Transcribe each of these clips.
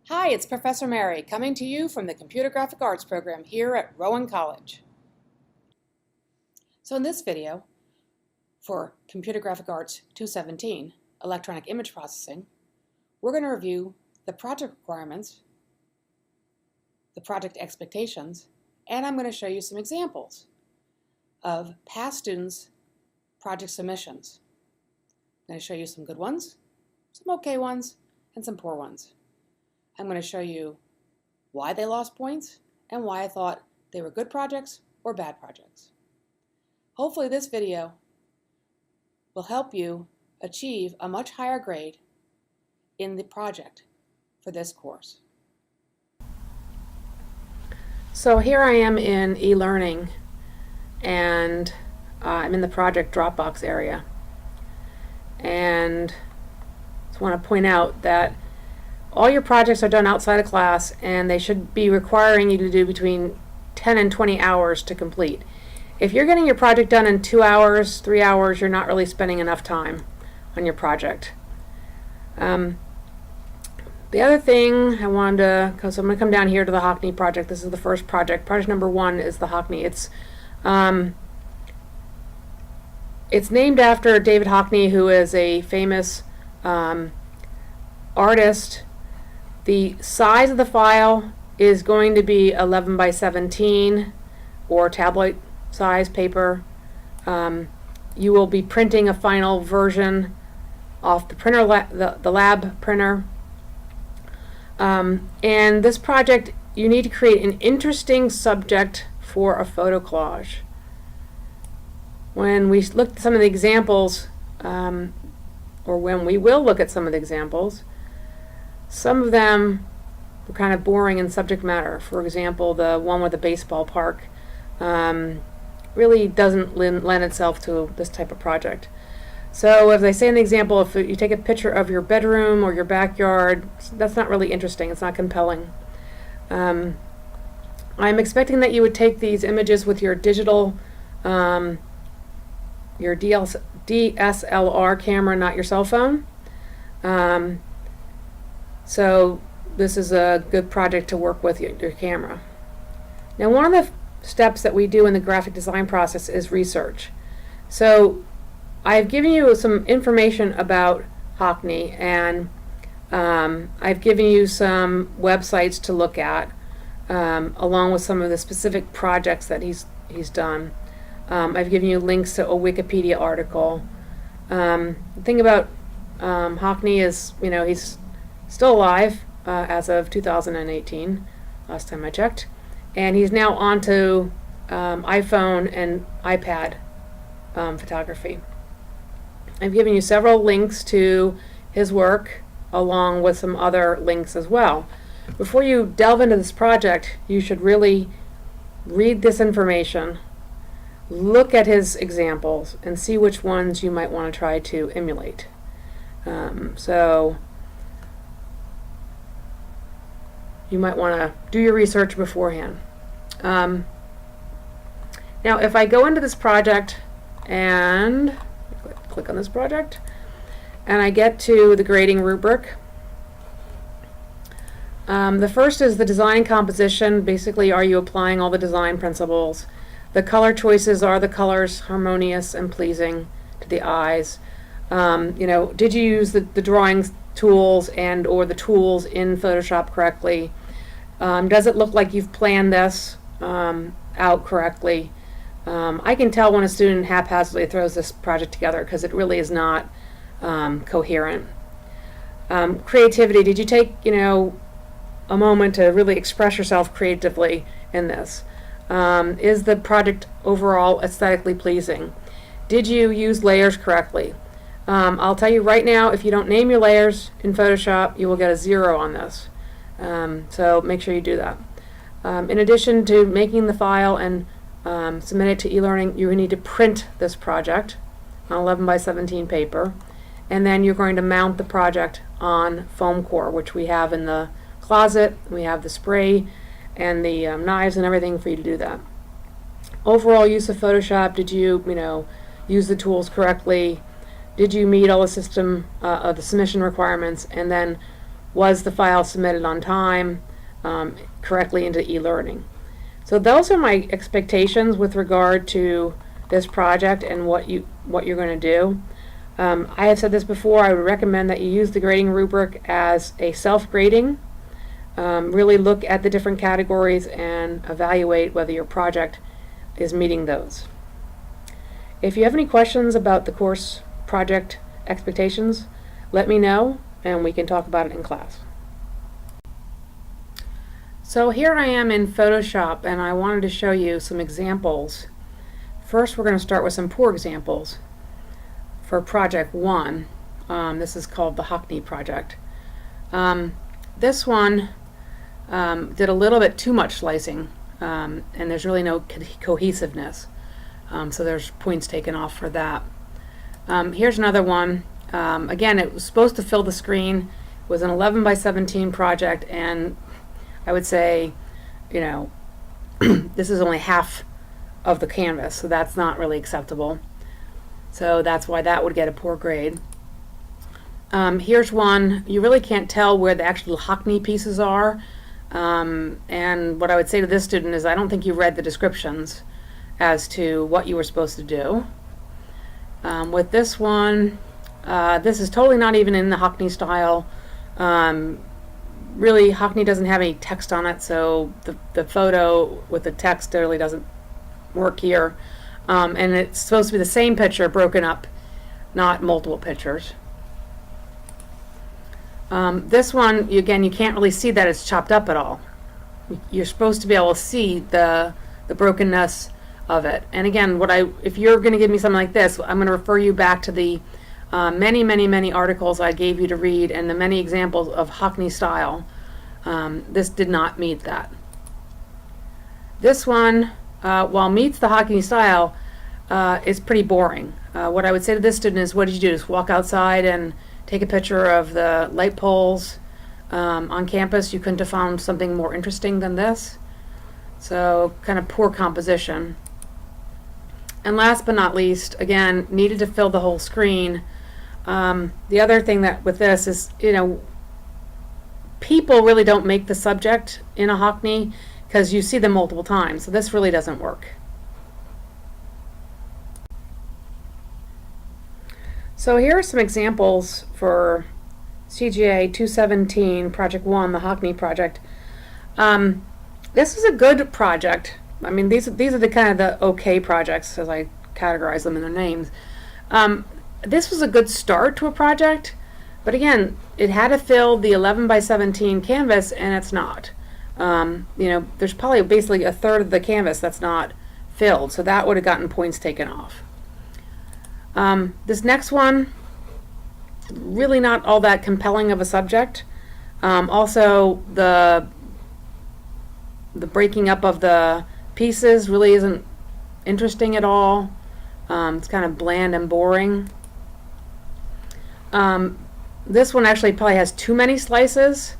Hi, it's Professor Mary coming to you from the Computer Graphic Arts program here at Rowan College. So in this video, for Computer Graphic Arts 217, Electronic Image Processing, we're going to review the project requirements, the project expectations, and I'm going to show you some examples of past students' project submissions. I'm going to show you some good ones, some okay ones, and some poor ones. I'm going to show you why they lost points and why I thought they were good projects or bad projects. Hopefully this video will help you achieve a much higher grade in the project for this course. So here I am in e-learning, and I'm in the project Dropbox area, and just want to point out that all your projects are done outside of class, and they should be requiring you to do between 10 and 20 hours to complete. If you're getting your project done in 2 hours, 3 hours, you're not really spending enough time on your project. The other thing I wanted to, so I'm going to come down here to the Hockney project. This is the first project. Project number 1 is the Hockney. It's named after David Hockney, who is a famous artist. The size of the file is going to be 11 by 17 or tabloid size paper. You will be printing a final version off the printer, the lab printer. And this project, you need to create an interesting subject for a photo collage. When we look at some of the examples, or when we will look at some of the examples, some of them were kind of boring in subject matter. For example, the one with the baseball park really doesn't lend itself to this type of project. So as I say in the example, if you take a picture of your bedroom or your backyard, that's not really interesting. It's not compelling. I'm expecting that you would take these images with your digital, your DSLR camera, not your cell phone. So this is a good project to work with your camera. Now, one of the steps that we do in the graphic design process is research. So I've given you some information about Hockney, and I've given you some websites to look at, along with some of the specific projects that he's done. I've given you links to a Wikipedia article. The thing about Hockney is, he's still alive as of 2018, last time I checked, and he's now onto iPhone and iPad photography. I've given you several links to his work, along with some other links as well. Before you delve into this project, you should really read this information, look at his examples, and see which ones you might want to try to emulate. So you might want to do your research beforehand. Now, if I go into this project and click on this project, and I get to the grading rubric, the first is the design composition. Basically, are you applying all the design principles? The color choices, are the colors harmonious and pleasing to the eyes? Did you use the drawing tools and or the tools in Photoshop correctly? Does it look like you've planned this out correctly? I can tell when a student haphazardly throws this project together because it really is not coherent. Creativity, did you take a moment to really express yourself creatively in this? Is the project overall aesthetically pleasing? Did you use layers correctly? I'll tell you right now, if you don't name your layers in Photoshop, you will get a 0 on this. So make sure you do that. In addition to making the file and submit it to e-learning, you need to print this project on 11 by 17 paper, and then you're going to mount the project on foam core, which we have in the closet. We have the spray and the knives and everything for you to do that. Overall use of Photoshop, did you use the tools correctly? Did you meet all the the submission requirements? And then Was the file submitted on time, correctly into e-learning? So those are my expectations with regard to this project and what you're going to do. I have said this before, I would recommend that you use the grading rubric as a self-grading. Really look at the different categories and evaluate whether your project is meeting those. If you have any questions about the course project expectations, let me know and we can talk about it in class. So here I am in Photoshop and I wanted to show you some examples. First we're going to start with some poor examples for project 1. This is called the Hockney project. This one did a little bit too much slicing and there's really no cohesiveness. So there's points taken off for that. Here's another one. Again, it was supposed to fill the screen. It was an 11 by 17 project, and I would say, you know, this is only half of the canvas, so that's not really acceptable. So that's why that would get a poor grade. Here's one. You really can't tell where the actual Hockney pieces are. And what I would say to this student is I don't think you read the descriptions as to what you were supposed to do. With this one, this is totally not even in the Hockney style. Really, Hockney doesn't have any text on it, so the photo with the text really doesn't work here. And it's supposed to be the same picture broken up, not multiple pictures. This one, again, you can't really see that it's chopped up at all. You're supposed to be able to see the brokenness of it. And again, if you're going to give me something like this, I'm going to refer you back to the many articles I gave you to read and the many examples of Hockney style. This did not meet that. This one, while meets the Hockney style, is pretty boring. What I would say to this student is, what did you do? Just walk outside and take a picture of the light poles on campus? You couldn't have found something more interesting than this. So kind of poor composition. And last but not least, again, needed to fill the whole screen. The other thing that with this is, you know, people really don't make the subject in a Hockney because you see them multiple times. So this really doesn't work. So here are some examples for CGA 217, Project 1, the Hockney project. This is a good project. I mean, these are the kind of the okay projects as I categorize them in their names. This was a good start to a project, but again, it had to fill the 11 by 17 canvas, and it's not. You know, there's probably basically a third of the canvas that's not filled, so that would have gotten points taken off. This next one, really not all that compelling of a subject. Also, the breaking up of the pieces really isn't interesting at all. It's kind of bland and boring. This one actually probably has too many slices.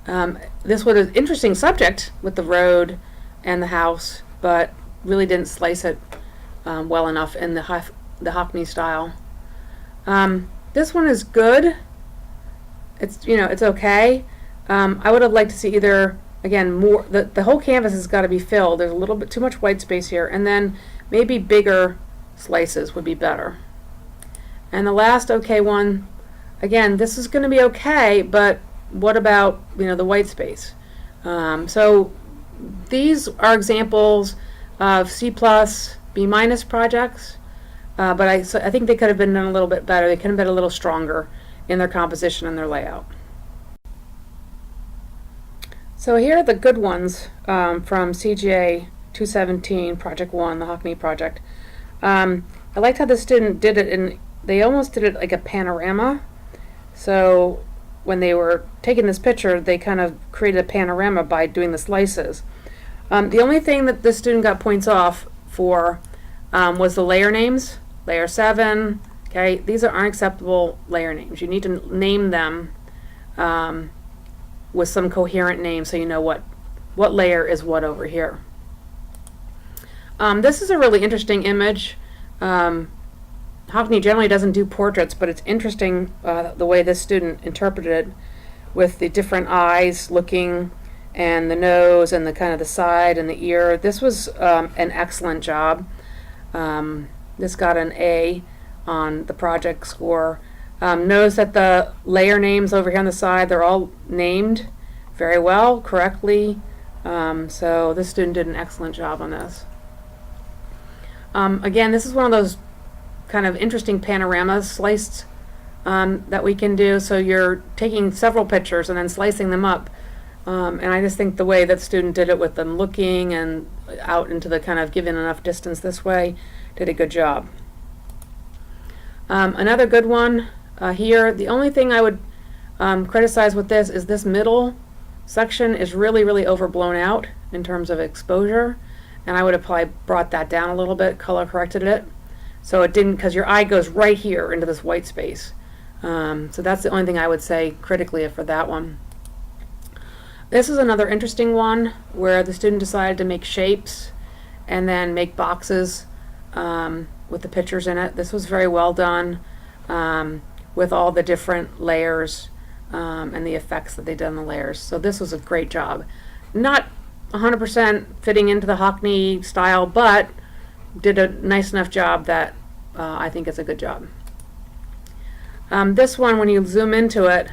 This was an interesting subject with the road and the house, but really didn't slice it well enough in the Hockney style. This one is good. It's, you know, it's okay. I would have liked to see either, again, more, the whole canvas has got to be filled. There's a little bit too much white space here, and then maybe bigger slices would be better. And the last okay one, again, this is going to be okay, but what about, you know, the white space? So these are examples of C+, B- projects, but I think they could have been done a little bit better. They could have been a little stronger in their composition and their layout. So here are the good ones from CGA 217, Project 1, the Hockney project. I liked how the student did it, and they almost did it like a panorama. So when they were taking this picture, they kind of created a panorama by doing the slices. The only thing that the student got points off for was the layer names. Layer 7, okay, these are unacceptable layer names. You need to name them with some coherent name so you know what layer is what over here. This is a really interesting image. Hockney generally doesn't do portraits, but it's interesting the way this student interpreted it. with the different eyes looking, and the nose, and the kind of the side and the ear. This was an excellent job. This got an A on the project score. Notice that the layer names over here on the side, they're all named very well, correctly. So this student did an excellent job on this. Again, this is one of those kind of interesting panoramas sliced that we can do. So you're taking several pictures and then slicing them up. And I just think the way that the student did it with them looking and out into the kind of giving enough distance this way, did a good job. Another good one here, the only thing I would criticize with this middle section is really overblown out in terms of exposure, and I would have probably brought that down a little bit, color corrected it, so it didn't, because your eye goes right here into this white space. So that's the only thing I would say critically for that one. This is another interesting one where the student decided to make shapes and then make boxes with the pictures in it. This was very well done with all the different layers and the effects that they did on the layers. So this was a great job. Not 100% fitting into the Hockney style, but did a nice enough job that I think it's a good job. This one, when you zoom into it,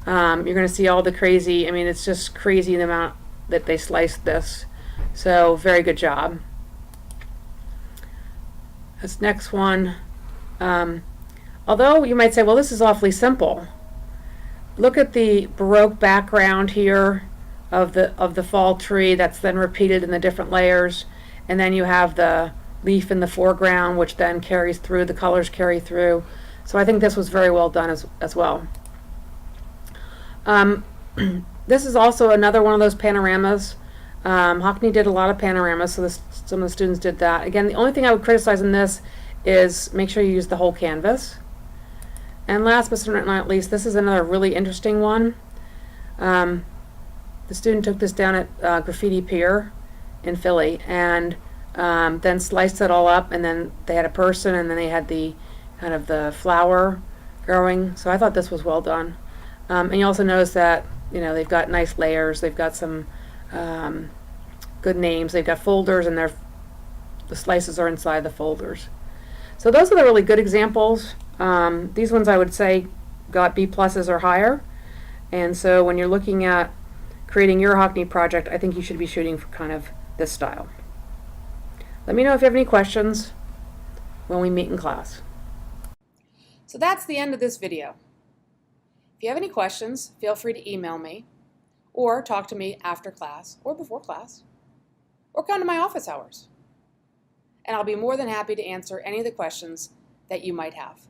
you're going to see all the crazy, I mean, it's just crazy the amount that they sliced this. So very good job. This next one, although you might say, well, this is awfully simple. Look at the Baroque background here of the fall tree that's then repeated in the different layers, and then you have the leaf in the foreground, which then carries through, the colors carry through. So I think this was very well done as well. This is also another one of those panoramas. Hockney did a lot of panoramas, so some of the students did that. Again, the only thing I would criticize in this is make sure you use the whole canvas. And last but certainly not least, this is another really interesting one. The student took this down at Graffiti Pier in Philly, and then sliced it all up, and then they had a person, and then they had the kind of the flower growing. So I thought this was well done. And you also notice that, you know, they've got nice layers, they've got some good names, they've got folders, and the slices are inside the folders. So those are the really good examples. These ones I would say got B pluses or higher. And so when you're looking at creating your Hockney project, I think you should be shooting for kind of this style. Let me know if you have any questions when we meet in class. So that's the end of this video. If you have any questions, feel free to email me, or talk to me after class or before class, or come to my office hours. And I'll be more than happy to answer any of the questions that you might have.